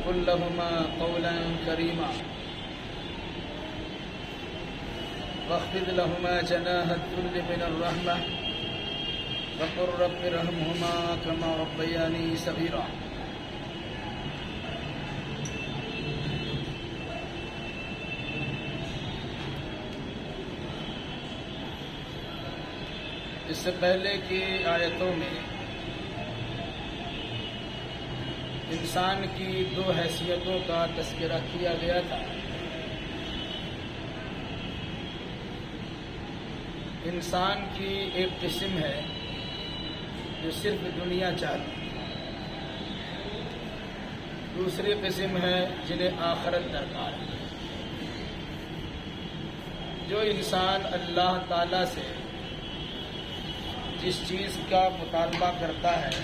وقل لهما قولا كريما واخفض لهما جناح الذل من الرحمة وقل رب ارحمهما كما ربياني صغيرا۔ اس سے پہلے کی آیتوں میں انسان کی دو حیثیتوں کا تذکرہ کیا گیا تھا۔ انسان کی ایک قسم ہے جو صرف دنیا چاہتی ہے، دوسری قسم ہے جنہیں آخرت درکار ہے۔ جو انسان اللہ تعالیٰ سے جس چیز کا مطالبہ کرتا ہے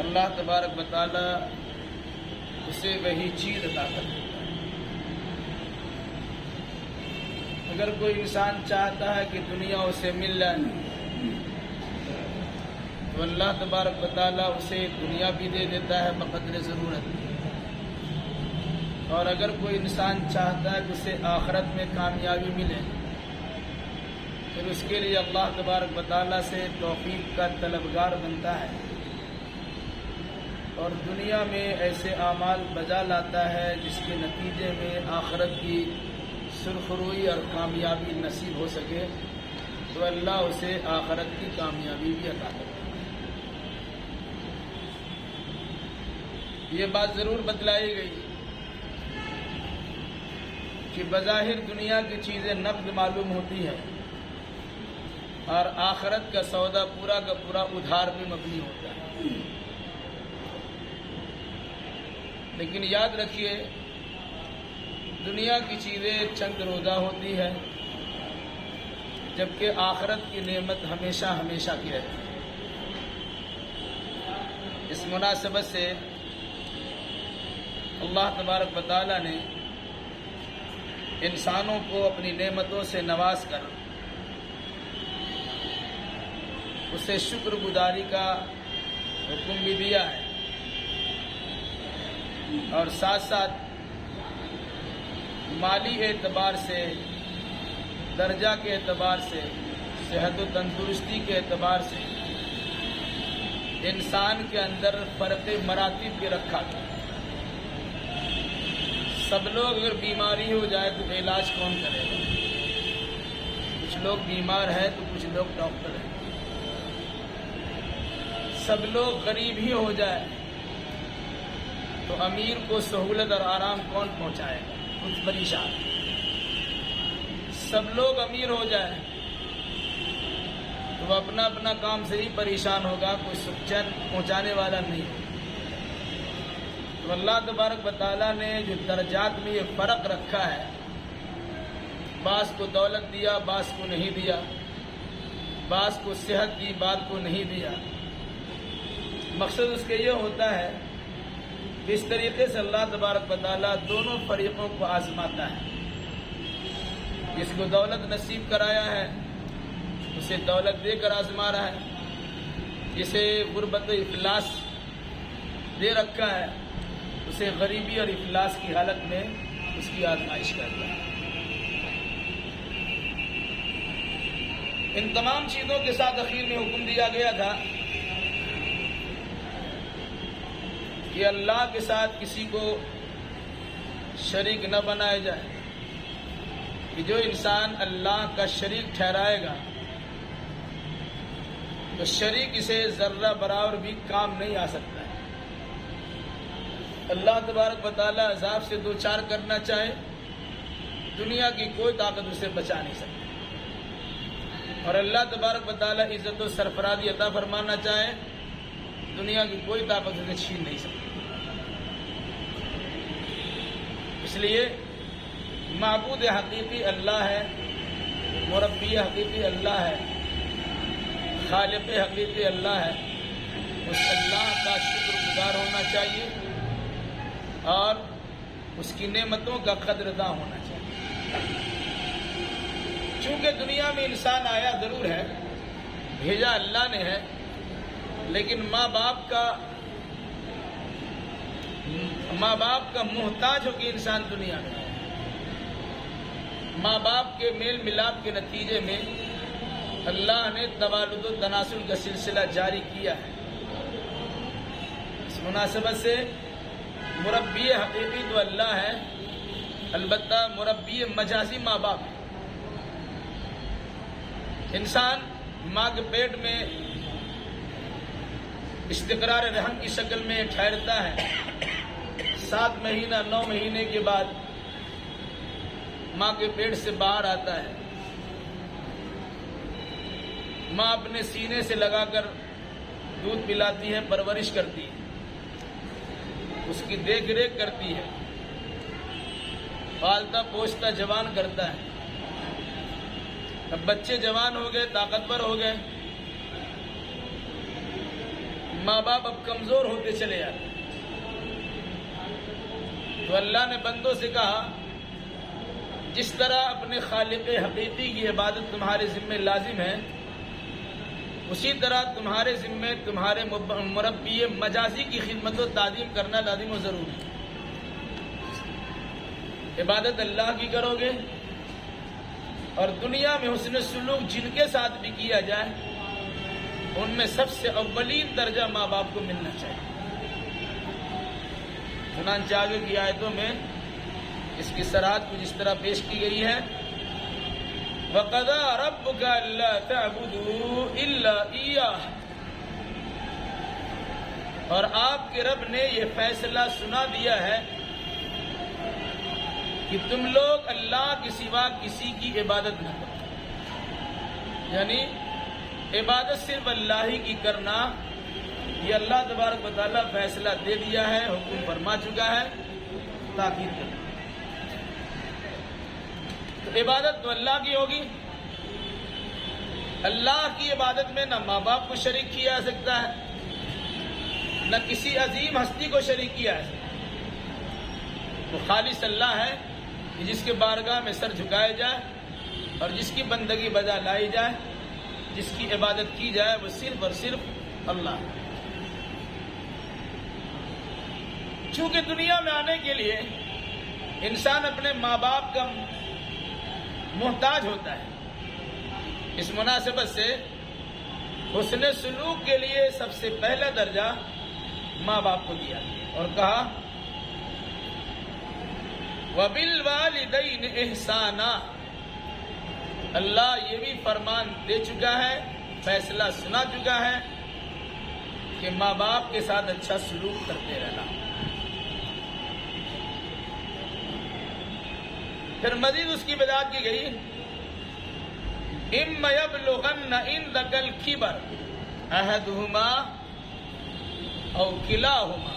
اللہ تبارک و تعالیٰ اسے وہی چیز عطا کر دیتا ہے۔ اگر کوئی انسان چاہتا ہے کہ دنیا اسے مل جائے تو اللہ تبارک و تعالیٰ اسے دنیا بھی دے دیتا ہے بقدر ضرورت، اور اگر کوئی انسان چاہتا ہے کہ اسے آخرت میں کامیابی ملے پھر اس کے لیے اللہ تبارک و تعالیٰ سے توفیق کا طلبگار بنتا ہے اور دنیا میں ایسے اعمال بجا لاتا ہے جس کے نتیجے میں آخرت کی سرخروئی اور کامیابی نصیب ہو سکے تو اللہ اسے آخرت کی کامیابی بھی عطا کرتا ہے۔ یہ بات ضرور بتلائی گئی کہ بظاہر دنیا کی چیزیں نقد معلوم ہوتی ہیں اور آخرت کا سودا پورا کا پورا ادھار بھی مبنی ہوتا ہے، لیکن یاد رکھیے دنیا کی چیزیں چند روزہ ہوتی ہے جبکہ آخرت کی نعمت ہمیشہ ہمیشہ کی رہتی ہے۔ اس مناسبت سے اللہ تبارک و تعالیٰ نے انسانوں کو اپنی نعمتوں سے نواز کر اسے شکر گزاری کا حکم بھی دیا ہے، اور ساتھ ساتھ مالی اعتبار سے، درجہ کے اعتبار سے، صحت و تندرستی کے اعتبار سے انسان کے اندر فرق مراتب بھی رکھا گیا۔ سب لوگ اگر بیماری ہو جائے تو علاج کون کرے گا؟ کچھ لوگ بیمار ہیں تو کچھ لوگ ڈاکٹر ہیں۔ سب لوگ غریب ہی ہو جائے تو امیر کو سہولت اور آرام کون پہنچائے گا؟ خود پریشان۔ سب لوگ امیر ہو جائے تو وہ اپنا اپنا کام سے ہی پریشان ہوگا، کوئی سکھ چین پہنچانے والا نہیں۔ تو اللہ تبارک و تعالیٰ نے جو درجات میں یہ فرق رکھا ہے، بعض کو دولت دیا، بعض کو نہیں دیا، بعض کو صحت دی، بعض کو نہیں دیا، مقصد اس کے یہ ہوتا ہے کہ اس طریقے سے اللہ تبارک و تعالیٰ دونوں فریقوں کو آزماتا ہے۔ جس کو دولت نصیب کرایا ہے اسے دولت دے کر آزما رہا ہے، جسے غربت و افلاس دے رکھا ہے اسے غریبی اور افلاس کی حالت میں اس کی آزمائش کرتا ہے۔ ان تمام چیزوں کے ساتھ اخیر میں حکم دیا گیا تھا کہ اللہ کے ساتھ کسی کو شریک نہ بنایا جائے، کہ جو انسان اللہ کا شریک ٹھہرائے گا تو شریک اسے ذرہ برابر بھی کام نہیں آ سکتا ہے۔ اللہ تبارک و تعالیٰ عذاب سے دو چار کرنا چاہے دنیا کی کوئی طاقت اسے بچا نہیں سکتی، اور اللہ تبارک و تعالیٰ عزت و سرفرازی عطا فرمانا چاہے دنیا کی کوئی طاقت اسے چھین نہیں سکتی۔ اس لیے معبود حقیقی اللہ ہے، مربی حقیقی اللہ ہے، خالق حقیقی اللہ ہے۔ اس اللہ کا شکر گزار ہونا چاہیے اور اس کی نعمتوں کا قدرداں ہونا چاہیے۔ چونکہ دنیا میں انسان آیا ضرور ہے، بھیجا اللہ نے ہے، لیکن ماں باپ کا ماں باپ کا محتاج ہو کے انسان دنیا میں ہے۔ ماں باپ کے میل ملاپ کے نتیجے میں اللہ نے توالد و تناسل کا سلسلہ جاری کیا ہے۔ اس مناسبت سے مربی حقیقی تو اللہ ہے، البتہ مربی مجازی ماں باپ ہے۔ انسان ماں کے پیٹ میں استقرار رحم کی شکل میں ٹھہرتا ہے، 7 مہینہ 9 مہینے کے بعد ماں کے پیٹ سے باہر آتا ہے۔ ماں اپنے سینے سے لگا کر دودھ پلاتی ہے، پرورش کرتی ہے، اس کی دیکھ ریکھ کرتی ہے، پالتا پوستا جوان کرتا ہے۔ اب بچے جوان ہو گئے، طاقتور ہو گئے، ماں باپ اب کمزور ہوتے چلے جاتے ہیں۔ تو اللہ نے بندوں سے کہا جس طرح اپنے خالق حقیقی کی عبادت تمہارے ذمہ لازم ہے، اسی طرح تمہارے ذمہ تمہارے مربی مجازی کی خدمت و تعظیم کرنا لازم و ضروری ہے۔ عبادت اللہ کی کرو گے اور دنیا میں حسن سلوک جن کے ساتھ بھی کیا جائے ان میں سب سے اولین درجہ ماں باپ کو ملنا چاہیے۔ چنانچہ آگے کی آیتوں میں اس کی سرحد کچھ اس طرح پیش کی گئی ہے، وَقَضَىٰ رَبُّكَ أَلَّا تَعْبُدُوا إِلَّا إِيَّاهُ، اور آپ کے رب نے یہ فیصلہ سنا دیا ہے کہ تم لوگ اللہ کے سوا کسی کی عبادت نہ کرو، یعنی عبادت صرف اللہ ہی کی کرنا، یہ اللہ تبارک و تعالیٰ فیصلہ دے دیا ہے، حکم فرما چکا ہے، تاکید کرنا۔ تو عبادت تو اللہ کی ہوگی، اللہ کی عبادت میں نہ ماں باپ کو شریک کیا جا سکتا ہے، نہ کسی عظیم ہستی کو شریک کیا جا سکتا ہے۔ وہ خالص اللہ ہے کہ جس کے بارگاہ میں سر جھکائے جائے اور جس کی بندگی بجا لائی جائے، جس کی عبادت کی جائے، وہ صرف اور صرف اللہ ہے۔ چونکہ دنیا میں آنے کے لیے انسان اپنے ماں باپ کا محتاج ہوتا ہے، اس مناسبت سے حسن سلوک کے لیے سب سے پہلا درجہ ماں باپ کو دیا اور کہا وَبِالْوَالِدَيْنِ إِحْسَانًا، اللہ یہ بھی فرمان دے چکا ہے، فیصلہ سنا چکا ہے کہ ماں باپ کے ساتھ اچھا سلوک کرتے رہنا۔ پھر مزید اس کی وضاحت کی گئی، اِمَّ يَبْلُغَنَّ عِندَكَ الْكِبَرَ أَحَدُهُمَا أَوْ كِلَاهُمَا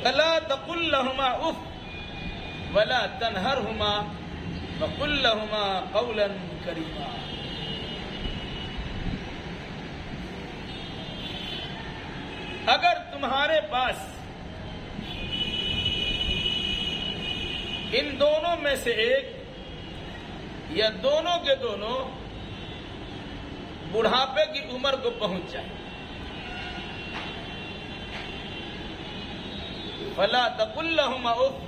فَلَا تَقُل لَّهُمَا أُفٍّ وَلَا تَنْهَرْهُمَا وَقُل لَّهُمَا قَوْلًا كَرِيمًا۔ اگر تمہارے پاس ان دونوں میں سے ایک یا دونوں کے دونوں بڑھاپے کی عمر کو پہنچ جائے، فَلَا تَقُل لَّهُمَا أُفٍّ،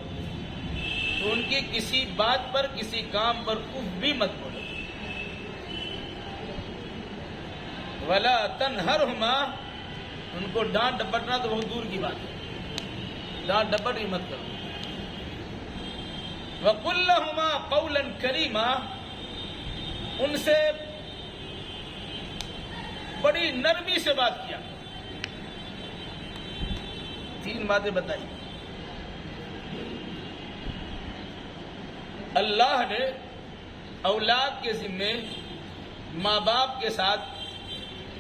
تو ان کی کسی بات پر کسی کام پر اف بھی مت بولو، وَلَا تَنْهَرْهُمَا، ان کو ڈانٹ ڈپٹنا تو بہت دور کی بات ہے، ڈانٹ ڈپٹ ہی مت کرو، وَقُل لَّهُمَا قَوْلًا كَرِيمًا، ان سے بڑی نرمی سے بات کیا۔ 3 باتیں بتائی۔ اللہ نے اولاد کے ذمے ماں باپ کے ساتھ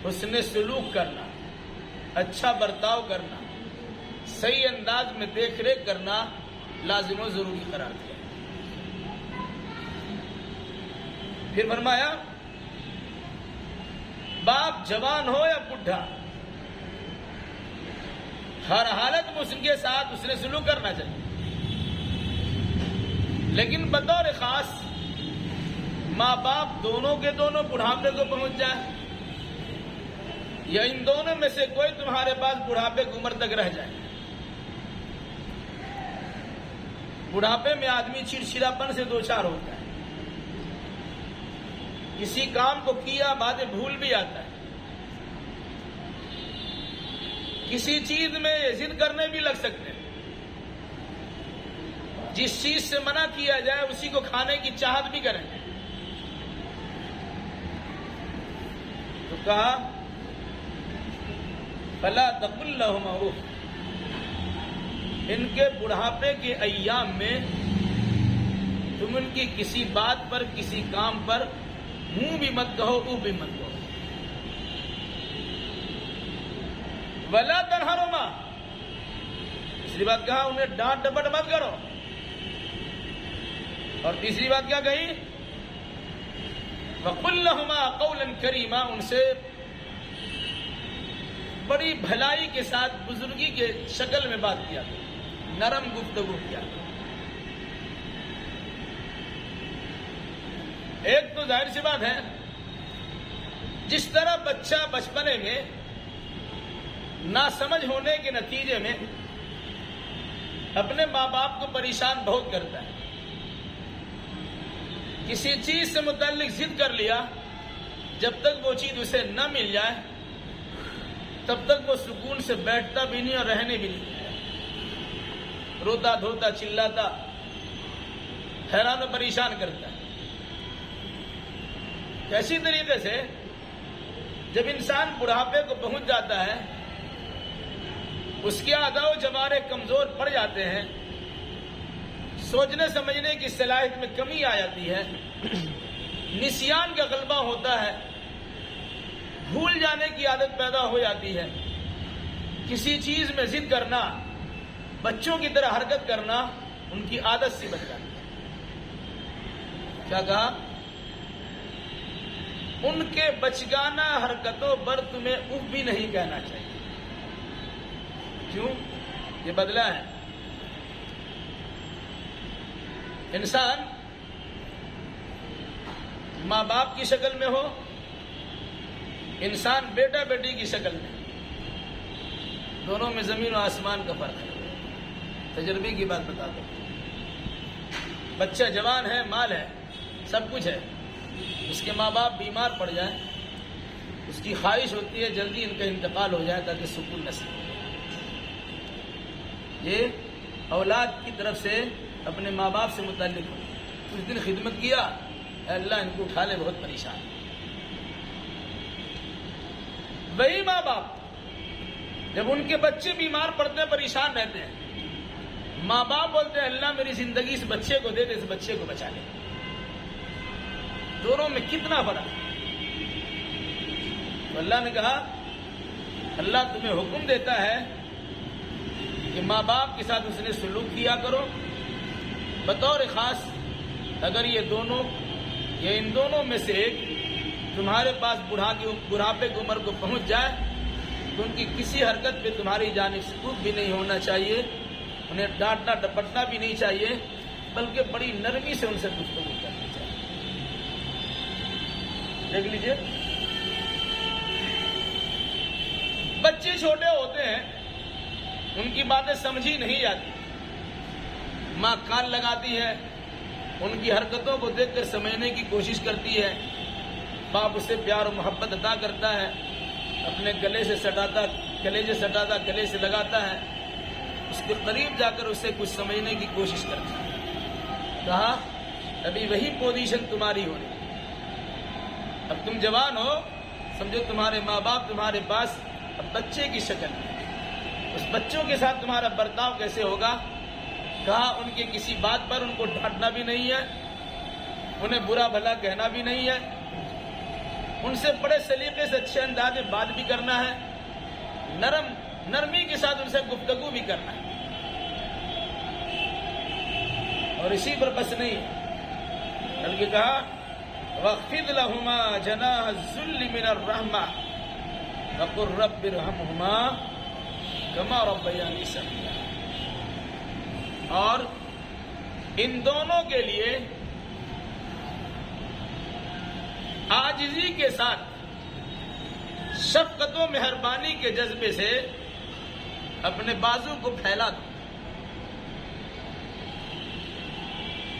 حسن سلوک کرنا، اچھا برتاؤ کرنا، صحیح انداز میں دیکھ ریکھ کرنا لازم و ضروری قرار دیا۔ پھر فرمایا باپ جوان ہو یا بڈھا، ہر حالت میں اس کے ساتھ حسن سلوک کرنا چاہیے، لیکن بطور خاص ماں باپ دونوں کے دونوں بڑھاپے کو پہنچ جائے یا ان دونوں میں سے کوئی تمہارے پاس بڑھاپے کی عمر تک رہ جائے. بڑھاپے میں آدمی چڑچڑاپن سے دوچار ہوتا ہے، کسی کام کو کیا باتیں بھول بھی آتا ہے، کسی چیز میں ضد کرنے بھی لگ سکتے ہیں، جس چیز سے منع کیا جائے اسی کو کھانے کی چاہت بھی کریں. تو کہا فلا تقل لهما اف، ان کے بڑھاپے کے ایام میں تم ان کی کسی بات پر کسی کام پر منہ بھی مت کہو، او بھی مت کہو. ولا تنہرهما، تیسری بات کہا انہیں ڈانٹ ڈپٹ مت کرو. اور تیسری بات کیا کہی؟ وقل لهما قولا کریما، ان سے بڑی بھلائی کے ساتھ بزرگی کے شکل میں بات کیا، نرم گفتگو کیا. ایک تو ظاہر سی بات ہے، جس طرح بچہ بچپنے میں ناسمجھ ہونے کے نتیجے میں اپنے ماں باپ کو پریشان بہت کرتا ہے، کسی چیز سے متعلق ضد کر لیا، جب تک وہ چیز اسے نہ مل جائے تب تک وہ سکون سے بیٹھتا بھی نہیں اور رہنے بھی نہیں، روتا دھوتا چلاتا حیران و پریشان کرتا ہے. اسی طریقے سے جب انسان بڑھاپے کو پہنچ جاتا ہے، اس کے اعضاء و جوارے کمزور پڑ جاتے ہیں، سوچنے سمجھنے کی صلاحیت میں کمی آ جاتی ہے، نسیان کا غلبہ ہوتا ہے، بھول جانے کی عادت پیدا ہو جاتی ہے، کسی چیز میں ضد کرنا، بچوں کی طرح حرکت کرنا ان کی عادت سی بن جاتی ہے. کیا کہا؟ ان کے بچگانہ حرکتوں پر تمہیں اف بھی نہیں کہنا چاہیے. کیوں؟ یہ بدلہ ہے. انسان ماں باپ کی شکل میں ہو، انسان بیٹا بیٹی کی شکل میں، دونوں میں زمین و آسمان کا فرق ہے. تجربے کی بات بتا دو. بچہ جوان ہے، مال ہے، سب کچھ ہے، اس کے ماں باپ بیمار پڑ جائیں، اس کی خواہش ہوتی ہے جلدی ان کا انتقال ہو جائے تاکہ سکون نصیب ہو. یہ اولاد کی طرف سے اپنے ماں باپ سے متعلق ہو. کچھ دن خدمت کیا، اے اللہ ان کو اٹھا لے، بہت پریشان. وہی ماں باپ جب ان کے بچے بیمار پڑتے ہیں، پریشان رہتے ہیں، ماں باپ بولتے ہیں اللہ میری زندگی اس بچے کو دے دے، اس بچے کو بچا لے. دونوں میں کتنا فرق ہے. تو اللہ نے کہا، اللہ تمہیں حکم دیتا ہے کہ ماں باپ کے ساتھ اس نے سلوک کیا کرو. بطور خاص اگر یہ دونوں یا ان دونوں میں سے ایک تمہارے پاس بڑھاپے کی عمر کو پہنچ جائے تو ان کی کسی حرکت پہ تمہاری جانب سکوت بھی نہیں ہونا چاہیے، انہیں ڈانٹنا ڈپٹنا بھی نہیں چاہیے، بلکہ بڑی نرمی سے ان سے گفتگو کرنی چاہیے. دیکھ لیجیے، بچے چھوٹے ہوتے ہیں، ان کی باتیں سمجھی نہیں جاتی، ماں کان لگاتی ہے، ان کی حرکتوں کو دیکھ کر سمجھنے کی کوشش کرتی ہے، باپ اسے پیار و محبت عطا کرتا ہے، اپنے گلے سے سٹاتا، گلے سے لگاتا ہے، اس کے قریب جا کر اسے کچھ سمجھنے کی کوشش کرتا ہے. کہا ابھی وہی پوزیشن تمہاری ہونی، اب تم جوان ہو، سمجھو تمہارے ماں باپ تمہارے پاس اب بچے کی شکل میں، اس بچوں کے ساتھ تمہارا برتاؤ کیسے ہوگا؟ کہا ان کے کسی بات پر ان کو ڈانٹنا بھی نہیں ہے، انہیں برا بھلا کہنا بھی نہیں ہے، ان سے بڑے سلیقے سے اچھے انداز میں بات بھی کرنا ہے، نرمی کے ساتھ ان سے گفتگو بھی کرنا ہے. اور اسی پر بس نہیں، بلکہ کہا وَاخْفِضْ لَهُمَا جَنَاحَ الذُّلِّ مِنَ الرَّحْمَةِ وَقُلْ رَبِّ ارْحَمْهُمَا كَمَا رَبَّيَانِي صَغِيرًا. اور ان دونوں کے لیے عاجزی کے ساتھ شفقت و مہربانی کے جذبے سے اپنے بازو کو پھیلا دو،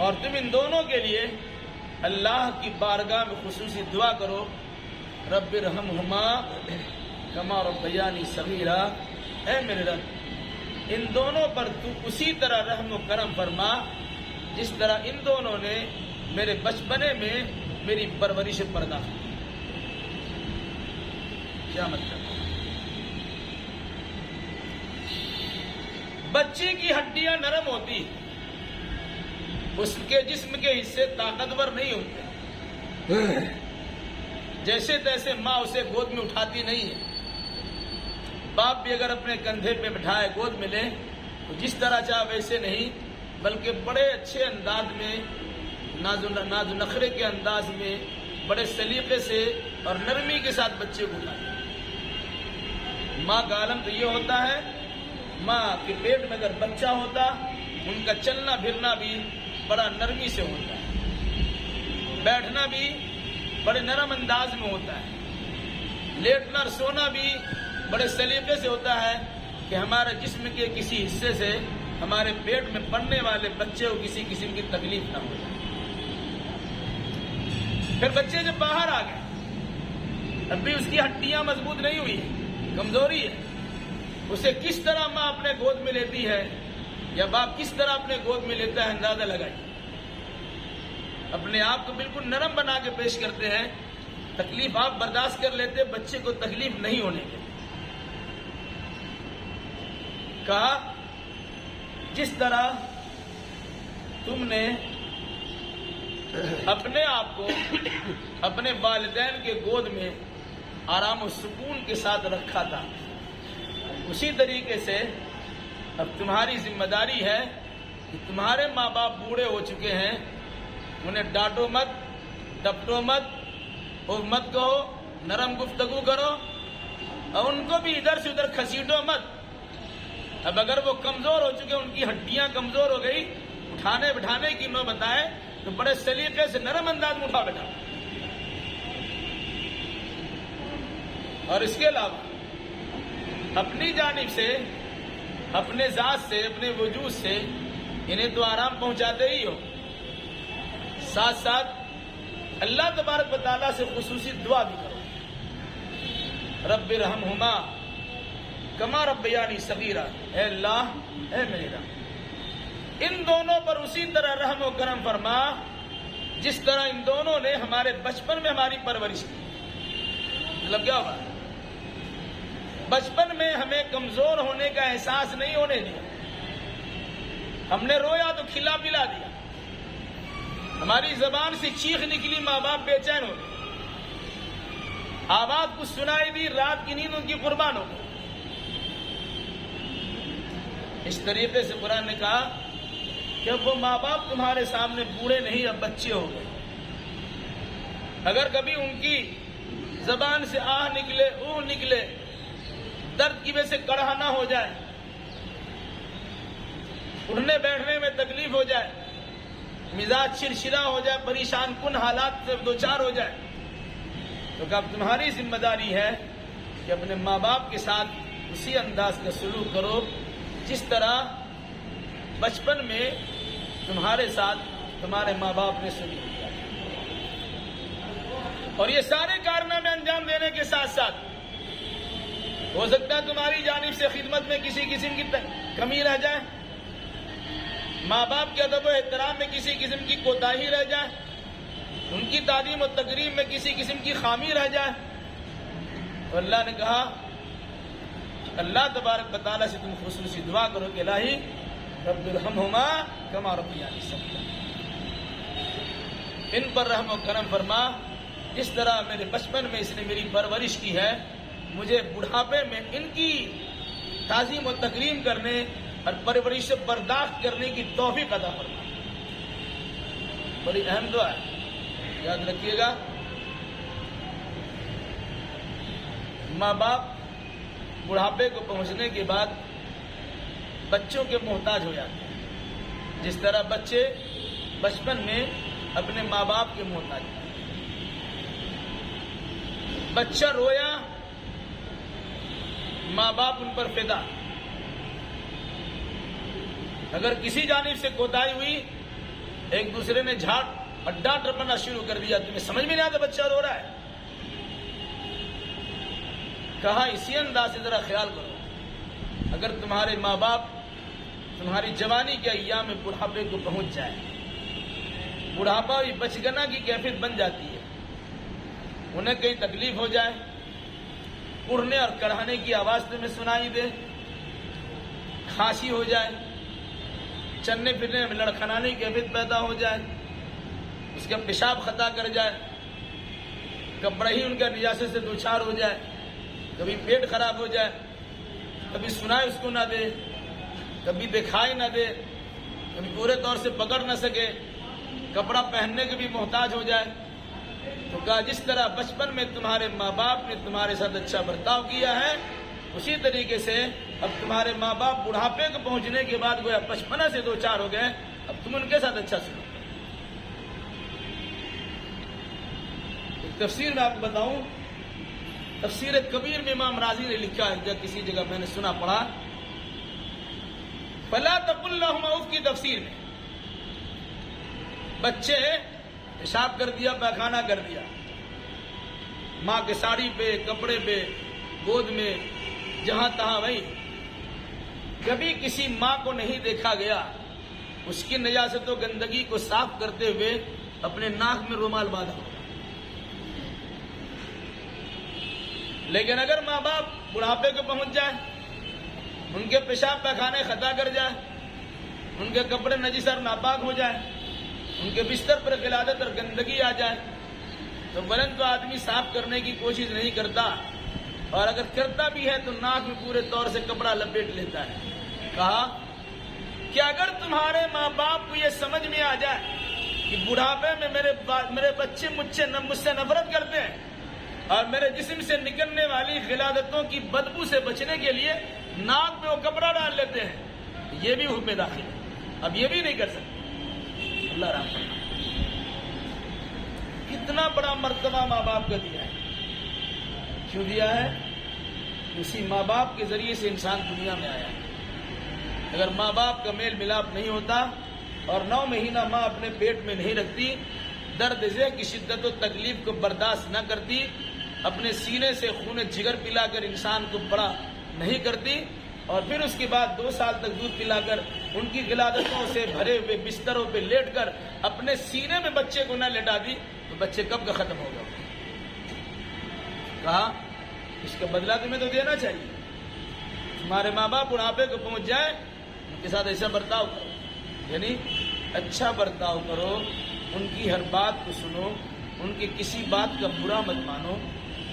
اور تم ان دونوں کے لیے اللہ کی بارگاہ میں خصوصی دعا کرو، رب ارحمہما کما ربیانی صغیرا، اے میرے رب ان دونوں پر تو اسی طرح رحم و کرم فرما جس طرح ان دونوں نے میرے بچپنے میں میری پرورش برداشت کی۔ کیا مطلب؟ بچے کی ہڈیاں نرم ہوتی، اس کے جسم کے حصے طاقتور نہیں ہوتے، جیسے تیسے ماں اسے گود میں اٹھاتی نہیں ہے۔ باپ بھی اگر اپنے کندھے پہ بٹھائے گود میں لے تو جس طرح چاہے ویسے نہیں، بلکہ بڑے اچھے انداز میں، ناز و نخرے کے انداز میں، بڑے سلیقے سے اور نرمی کے ساتھ بچے کو اٹھاتے۔ ماں کا عالم تو یہ ہوتا ہے، ماں کے پیٹ میں اگر بچہ ہوتا ان کا چلنا پھرنا بھی بڑا نرمی سے ہوتا ہے، بیٹھنا بھی بڑے نرم انداز میں ہوتا ہے، لیٹنا اور سونا بھی بڑے سلیقے سے ہوتا ہے کہ ہمارے جسم کے کسی حصے سے ہمارے پیٹ میں پڑنے والے بچے کو کسی قسم کی تکلیف نہ ہو جائے۔ پھر بچے جب باہر آ گئے، اب بھی اس کی ہڈیاں مضبوط نہیں ہوئی ہیں، کمزوری ہے، اسے کس طرح ماں اپنے گود میں لیتی ہے یا باپ کس طرح اپنے گود میں لیتا ہے، اندازہ لگائیے۔ اپنے آپ کو بالکل نرم بنا کے پیش کرتے ہیں، تکلیف آپ برداشت کر لیتے، بچے کو تکلیف نہیں ہونے کے۔ کہا جس طرح تم نے اپنے آپ کو اپنے والدین کے گود میں آرام و سکون کے ساتھ رکھا تھا، اسی طریقے سے اب تمہاری ذمہ داری ہے کہ تمہارے ماں باپ بوڑھے ہو چکے ہیں، انہیں ڈانٹو مت، ڈپٹو مت، اور مت کہو، نرم گفتگو کرو، اور ان کو بھی ادھر سے ادھر کھسیٹو مت۔ اب اگر وہ کمزور ہو چکے، ان کی ہڈیاں کمزور ہو گئی، اٹھانے بٹھانے کی نوبت آئے تو بڑے سلیقے سے نرم انداز میں اٹھا بیٹھا۔ اور اس کے علاوہ اپنی جانب سے، اپنے ذات سے، اپنے وجود سے انہیں تو آرام پہنچاتے ہی ہو، ساتھ ساتھ اللہ تبارک و تعالیٰ سے خصوصی دعا بھی کرو، رب ارحمہما کما ربیانی صغیرا، اے اللہ اے میرے رب ان دونوں پر اسی طرح رحم و کرم فرما جس طرح ان دونوں نے ہمارے بچپن میں ہماری پرورش کی۔ مطلب کیا ہوگا؟ بچپن میں ہمیں کمزور ہونے کا احساس نہیں ہونے دیا، ہم نے رویا تو کھلا پلا دیا، ہماری زبان سے چیخ نکلی، ماں باپ بے چین ہو گئے، آواز کچھ سنائی دی، رات کی نیند ان کی قربان ہو گئی۔ اس طریقے سے قرآن نے کہا کہ اب وہ ماں باپ تمہارے سامنے بوڑھے نہیں، اب بچے ہو گئے۔ اگر کبھی ان کی زبان سے آہ نکلے، اوہ نکلے، درد کی وجہ سے کڑھانا ہو جائے، اٹھنے بیٹھنے میں تکلیف ہو جائے، مزاج چڑچڑا ہو جائے، پریشان کن حالات سے دوچار ہو جائے، تو کہ اب تمہاری ذمہ داری ہے کہ اپنے ماں باپ کے ساتھ اسی انداز کا سلوک کرو جس طرح بچپن میں تمہارے ساتھ تمہارے ماں باپ نے سلوک کیا۔ اور یہ سارے کارنامے انجام دینے کے ساتھ ساتھ ہو سکتا ہے تمہاری جانب سے خدمت میں کسی قسم کی کمی رہ جائے، ماں باپ کے ادب و احترام میں کسی قسم کی کوتاہی رہ جائے، ان کی تعلیم و تقریب میں کسی قسم کی خامی رہ جائے، تو اللہ نے کہا اللہ تبارک و تعالیٰ سے تم خصوصی دعا کرو کہ الہی رب ارحمہما کما ربیانی صغیرا، ان پر رحم و کرم فرما جس طرح میرے بچپن میں اس نے میری پرورش کی ہے، مجھے بڑھاپے میں ان کی تعظیم و تکریم کرنے اور پرورش سے برداشت کرنے کی توفیق عطا فرما۔ بڑی اہم دعا ہے، یاد رکھیے گا۔ ماں باپ بڑھاپے کو پہنچنے کے بعد بچوں کے محتاج ہو جاتے ہیں، جس طرح بچے بچپن میں اپنے ماں باپ کے محتاج ہیں۔ بچہ رویا ماں باپ ان پر فدا. اگر کسی جانب سے کوتاہی ہوئی، ایک دوسرے نے جھاڑ اور ڈانٹ رپنا شروع کر دیا، تمہیں سمجھ میں نہیں آتا بچہ رو رہا ہے. کہا اسی انداز سے ذرا خیال کرو، اگر تمہارے ماں باپ تمہاری جوانی کے ایام میں بڑھاپے کو پہنچ جائے، بڑھاپا بھی بچگنا کی کیفیت بن جاتی ہے، انہیں کہیں تکلیف ہو جائے، اڑنے اور کڑھانے کی آواز تمہیں سنائی دے، کھانسی ہو جائے، چلنے پھرنے میں لڑکھنانے کی کیفیت پیدا ہو جائے، اس کا پیشاب خطا کر جائے، کپڑا ہی ان کا نجاست سے دوچار ہو جائے، کبھی پیٹ خراب ہو جائے، کبھی سنائے اس کو نہ دے، کبھی دکھائی نہ دے، کبھی پورے طور سے پکڑ نہ سکے، کپڑا پہننے کے بھی محتاج ہو جائے، تو کہا جس طرح بچپن میں تمہارے ماں باپ نے تمہارے ساتھ اچھا برتاؤ کیا ہے، اسی طریقے سے اب تمہارے ماں باپ بڑھاپے کو پہنچنے کے بعد گویا بچپنا سے دو چار ہو گئے، اب تم ان کے ساتھ اچھا سنو. تفسیر میں آپ کو بتاؤں، تفسیر کبیر میں امام راضی نے لکھا ہے، جب کسی جگہ میں نے سنا پڑھا، فلا تقل لهما اف کی تفسیر میں بچے پیشاب کر دیا، پیخانہ کر دیا، ماں کے ساڑی پہ، کپڑے پہ، گود میں، جہاں تہاں وہی، کبھی کسی ماں کو نہیں دیکھا گیا اس کی نجاست و گندگی کو صاف کرتے ہوئے اپنے ناک میں رومال باندھا. لیکن اگر ماں باپ بڑھاپے کو پہنچ جائے، ان کے پیشاب پیخانے خطا کر جائے، ان کے کپڑے نجس اور ناپاک ہو جائے، ان کے بستر پر غلاظت اور گندگی آ جائے، تو بلند تو آدمی صاف کرنے کی کوشش نہیں کرتا، اور اگر کرتا بھی ہے تو ناک میں پورے طور سے کپڑا لپیٹ لیتا ہے. کہا کہ اگر تمہارے ماں باپ کو یہ سمجھ میں آ جائے کہ بڑھاپے میں میرے بچے مجھ سے نفرت کرتے ہیں اور میرے جسم سے نکلنے والی غلاظتوں کی بدبو سے بچنے کے لیے ناک میں وہ کپڑا ڈال لیتے ہیں، یہ بھی حکم داخل ہے، اب یہ بھی نہیں کر سکتے. اللہ رحم کرنا. کتنا بڑا مرتبہ ماں باپ کا دیا ہے. کیوں دیا ہے؟ اسی ماں باپ کے ذریعے سے انسان دنیا میں آیا ہے. اگر ماں باپ کا میل ملاپ نہیں ہوتا اور 9 مہینہ ماں اپنے پیٹ میں نہیں رکھتی، درد ذہ کی شدت و تکلیف کو برداشت نہ کرتی، اپنے سینے سے خون جگر پلا کر انسان کو بڑا نہیں کرتی، اور پھر اس کے بعد 2 سال تک دودھ پلا کر ان کی غلاظتوں سے بھرے ہوئے بستروں پہ لیٹ کر اپنے سینے میں بچے کو نہ لٹا دی، تو بچے کب کا ختم ہوگا؟ کہا اس کا بدلہ تمہیں تو دینا چاہیے. تمہارے ماں باپ بڑھاپے کو پہنچ جائے، ان کے ساتھ ایسا برتاؤ کرو، یعنی اچھا برتاؤ کرو، ان کی ہر بات کو سنو، ان کی کسی بات کا برا مت مانو،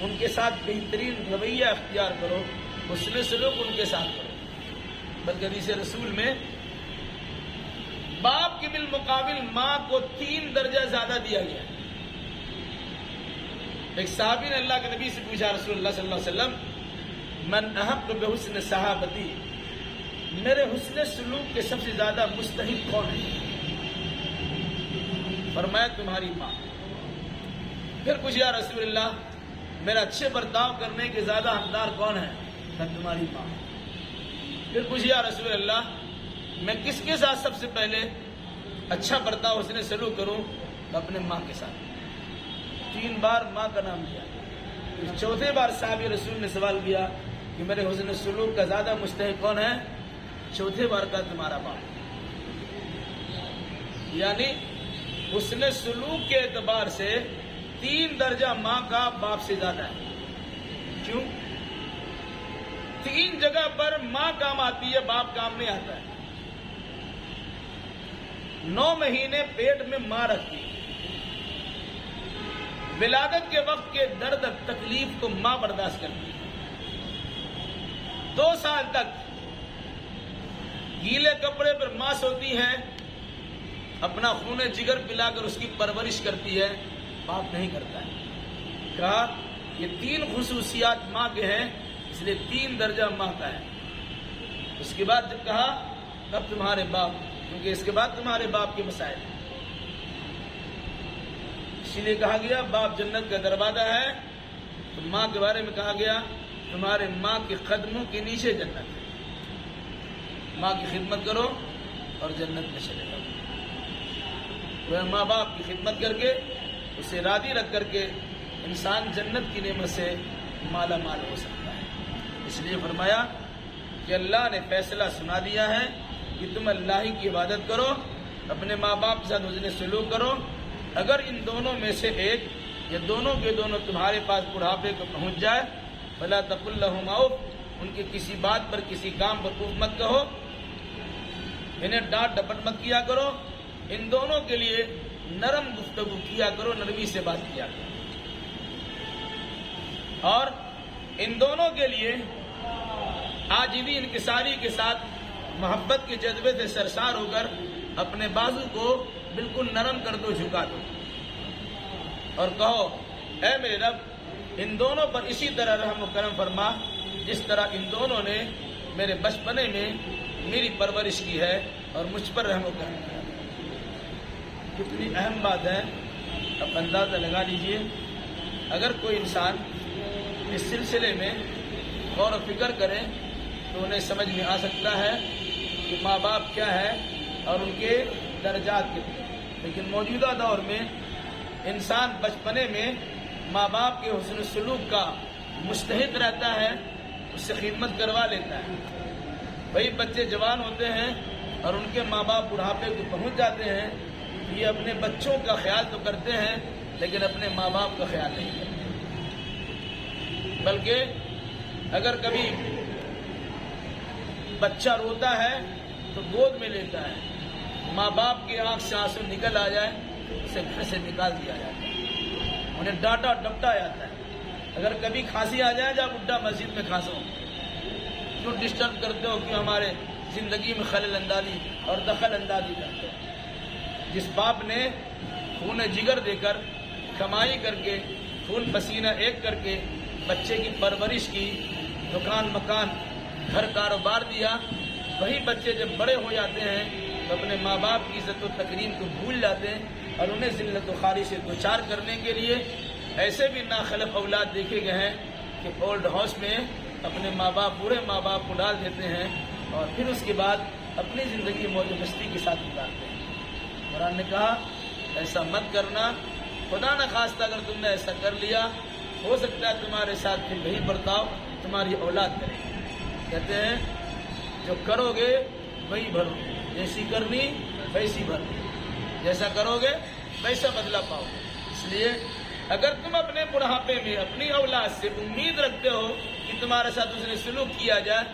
ان کے ساتھ بہترین رویہ اختیار کرو، حسن سلوک ان کے ساتھ کرو. بلکہ حدیث رسول میں باپ کے بالمقابل ماں کو 3 درجہ زیادہ دیا گیا ہے. ایک صحابی نے اللہ کے نبی سے پوچھا، رسول اللہ صلی اللہ علیہ وسلم، من احق بحسن صحابتی، میرے حسن سلوک کے سب سے زیادہ مستحق کون ہے؟ فرمایا تمہاری ماں. پھر پوچھا رسول اللہ، میرا اچھے برتاؤ کرنے کے زیادہ حقدار کون ہے؟ تمہاری ماں. پھر پوچھا رسول اللہ، میں کس کے ساتھ سب سے پہلے اچھا برتاؤ حسن سلوک کروں؟ اپنے ماں کے ساتھ. 3 بار ماں کا نام لیا. پھر 4تھے بار صحابی رسول نے سوال کیا کہ میرے حسن سلوک کا زیادہ مستحق کون ہے؟ 4تھے بار کا تمہارا باپ. یعنی حسن سلوک کے اعتبار سے 3 درجہ ماں کا باپ سے زیادہ ہے. کیوں؟ 3 جگہ پر ماں کام آتی ہے، باپ کام نہیں آتا ہے. 9 مہینے پیٹ میں ماں رکھتی ہے، ولادت کے وقت کے درد تکلیف کو ماں برداشت کرتی ہے. 2 سال تک گیلے کپڑے پر ماں سوتی ہے، اپنا خون جگر پلا کر اس کی پرورش کرتی ہے، باپ نہیں کرتا ہے. کہا یہ 3 خصوصیات ماں کے ہیں، اس لیے 3 درجہ ماں کا ہے. اس کے بعد جب کہا تب تمہارے باپ، کیونکہ اس کے بعد تمہارے باپ کے مسائل ہیں، اسی لیے کہا گیا باپ جنت کا دروازہ ہے. تو ماں کے بارے میں کہا گیا تمہارے ماں کے قدموں کے نیچے جنت ہے۔ ماں کی خدمت کرو اور جنت میں چلے جاؤ۔ وہ ماں باپ کی خدمت کر کے، اسے راضی رکھ کر کے انسان جنت کی نعمت سے مالا مال ہو سکتا ہے۔ اس لیے فرمایا کہ اللہ نے فیصلہ سنا دیا ہے کہ تم اللہ ہی کی عبادت کرو، اپنے ماں باپ کے ساتھ حسن سلوک کرو۔ اگر ان دونوں میں سے ایک یا دونوں کے دونوں تمہارے پاس بڑھاپے کو پہنچ جائے، فلا تقل لهما اف، ان کے کسی بات پر کسی کام پر اف مت کہو، انہیں ڈانٹ ڈپٹ مت کیا کرو، ان دونوں کے لیے نرم گفتگو کیا کرو، نرمی سے بات کیا کرو، اور ان دونوں کے لیے عاجزی انکساری کے ساتھ محبت کے جذبے سے سرشار ہو کر اپنے بازو کو بالکل نرم کر دو، جھکا دو، اور کہو اے میرے رب ان دونوں پر اسی طرح رحم و کرم فرما جس طرح ان دونوں نے میرے بچپنے میں میری پرورش کی ہے اور مجھ پر رحم و کرم کیا۔ کتنی اہم بات ہے، اب اندازہ لگا لیجئے۔ اگر کوئی انسان اس سلسلے میں غور و فکر کرے تو انہیں سمجھ میں آ سکتا ہے کہ ماں باپ کیا ہے اور ان کے درجات کتنے۔ لیکن موجودہ دور میں انسان بچپنے میں ماں باپ کے حسن سلوک کا مستحق رہتا ہے، اس سے خدمت کروا لیتا ہے۔ وہی بچے جوان ہوتے ہیں اور ان کے ماں باپ بڑھاپے کو پہنچ جاتے ہیں، یہ اپنے بچوں کا خیال تو کرتے ہیں لیکن اپنے ماں باپ کا خیال نہیں کرتے، بلکہ اگر کبھی بچہ روتا ہے تو گود میں لیتا ہے، ماں باپ کی آنکھ سے آنسو نکل آ جائے اسے گھر سے نکال دیا جاتا ہے، انہیں ڈانٹا ڈپٹا جاتا ہے۔ اگر کبھی کھانسی آ جائے جا بڈھا مسجد میں کھانسو، کیوں ڈسٹرب کرتے ہو، کیوں ہمارے زندگی میں خلل اندازی اور دخل اندازی کرتے ہو۔ جس باپ نے خون جگر دے کر، کمائی کر کے، خون پسینہ ایک کر کے بچے کی پرورش کی، دکان مکان گھر کاروبار دیا، وہی بچے جب بڑے ہو جاتے ہیں تو اپنے ماں باپ کی عزت و تکریم کو بھول جاتے ہیں اور انہیں ذلت و خواری سے دوچار کرنے کے لیے ایسے بھی ناخلف اولاد دیکھے گئے ہیں کہ اولڈ ہاؤس میں اپنے ماں باپ، بوڑھے ماں باپ کو ڈال دیتے ہیں اور پھر اس کے بعد اپنی زندگی موج و مستی کے ساتھ گزارتے ہیں۔ قرآن نے کہا ایسا مت کرنا، خدا نہ خواستہ اگر تم نے ایسا کر لیا ہو سکتا ہے تمہارے ساتھ پھر وہی برتاؤ تمہاری اولاد کرے گی۔ کہتے ہیں جو کرو گے وہی بھرو گے، جیسی کرنی ویسی بھرنی، جیسا کرو گے ویسا بدلہ پاؤ گے۔ اس لیے اگر تم اپنے بڑھاپے میں اپنی اولاد سے امید رکھتے ہو کہ تمہارے ساتھ اس نے سلوک کیا جائے،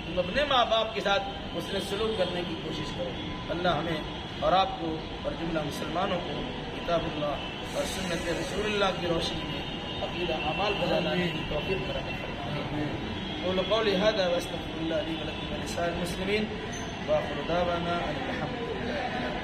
تم اپنے ماں باپ کے ساتھ اس نے سلوک کرنے کی کوشش کرو۔ اللہ ہمیں اور آپ کو اور جملہ مسلمانوں کو کتاب اللہ اور سنت رسول اللہ کی روشنی میں عقیدہ اعمال بدلانے کی توفیق فراہم فرمائے۔ قول قولی هذا واستغفر الله لي ولكم ولسائر المسلمين واخر دعوانا ان الحمد لله۔